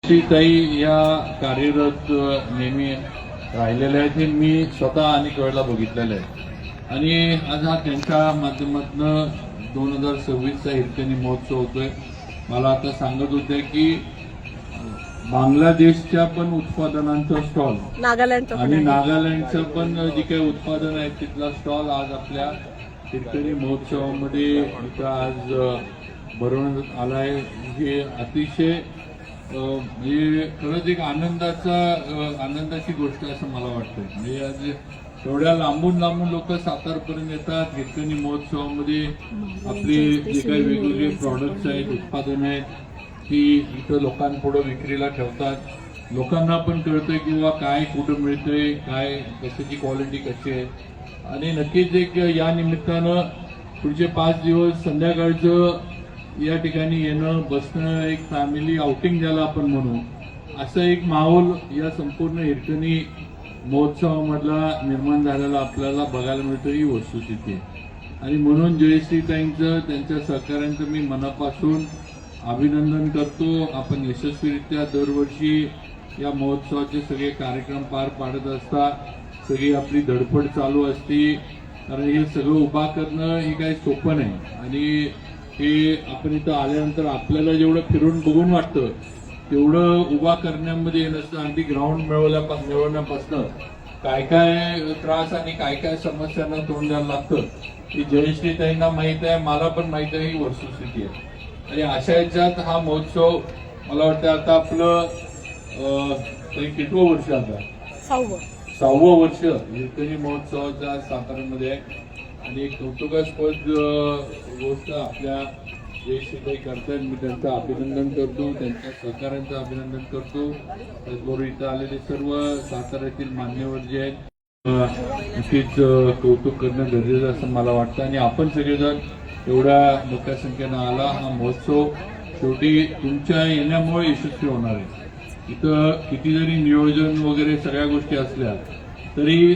ताई या कार्यरत नेहमी राहिलेल्या आहेत हे मी स्वतः अनेक वेळेला बघितलेलं आहे आणि आज हा त्यांच्या माध्यमातून 2026चा हिरकणी महोत्सव होतोय. मला आता सांगत होते की बांगलादेशच्या पण उत्पादनांचा स्टॉल आणि नागालँडचं पण जी काही उत्पादन आहे तिथला स्टॉल आज आपल्या हिरकणी महोत्सवामध्ये इथं आज भरवण्यात आलाय. हे अतिशय म्हणजे खरंच एक आनंदाची गोष्ट असं मला वाटतं. म्हणजे आज एवढ्या लांबून लोक सातारपर्यंत येतात. हिरकणी महोत्सवामध्ये आपले जे काही वेगवेगळे प्रॉडक्ट्स आहेत, उत्पादनं आहेत, ती इथं लोकांपुढे विक्रीला ठेवतात. लोकांना पण कळतंय किंवा काय कुठं मिळतंय, काय कशाची क्वालिटी कशी आहे. आणि नक्कीच एक या निमित्तानं पुढचे 5 दिवस संध्याकाळचं या ठिकाणी येणं बसणं एक फॅमिली आउटिंग ज्याला आपण म्हणू असं एक माहोल या संपूर्ण हिरकणी महोत्सवामधला निर्माण झालेला आपल्याला बघायला मिळतं. ही वस्तुस्थिती आहे आणि म्हणून जयश्रीताईंचं त्यांच्या सहकाऱ्यांचं मी मनापासून अभिनंदन करतो. आपण यशस्वीरित्या दरवर्षी या महोत्सवाचे सगळे कार्यक्रम पार पाडत असता. सगळी आपली धडपड चालू असती कारण हे सगळं उभा करणं हे काही सोपं नाही आणि हे आपण इथं आल्यानंतर आपल्याला जेवढं फिरून बघून वाटतं तेवढं उभा करण्यामध्ये नसतं. अगदी ग्राउंड मिळवण्यापासून काय त्रास आणि काय समस्यांना तोंड द्यायला लागतं ही जयश्रीताईंना माहित आहे, मला पण माहित आहे. ही वस्तुस्थिती आहे आणि अशा याच्यात हा महोत्सव मला वाटतं आता आपलं कितवं वर्ष आता 6वं वर्ष हिरकणी महोत्सवाच्या साताऱ्यामध्ये आहे आणि एक कौतुकास्पद गोष्ट आपल्या जयश्रीताई करतात. मी त्यांचं अभिनंदन करतो, त्यांच्या सहकार्यांचं अभिनंदन करतो. त्याचबरोबर इथं आलेले सर्व साताऱ्यातील मान्यवर जे आहेत नक्कीच कौतुक करणं गरजेचं असं मला वाटतं आणि आपण सगळेजण एवढ्या मोठ्या संख्येनं आला. हा महोत्सव शेवटी तुमच्या येण्यामुळे यशस्वी होणार आहे. इथं किती जरी नियोजन वगैरे सगळ्या गोष्टी असल्या तरी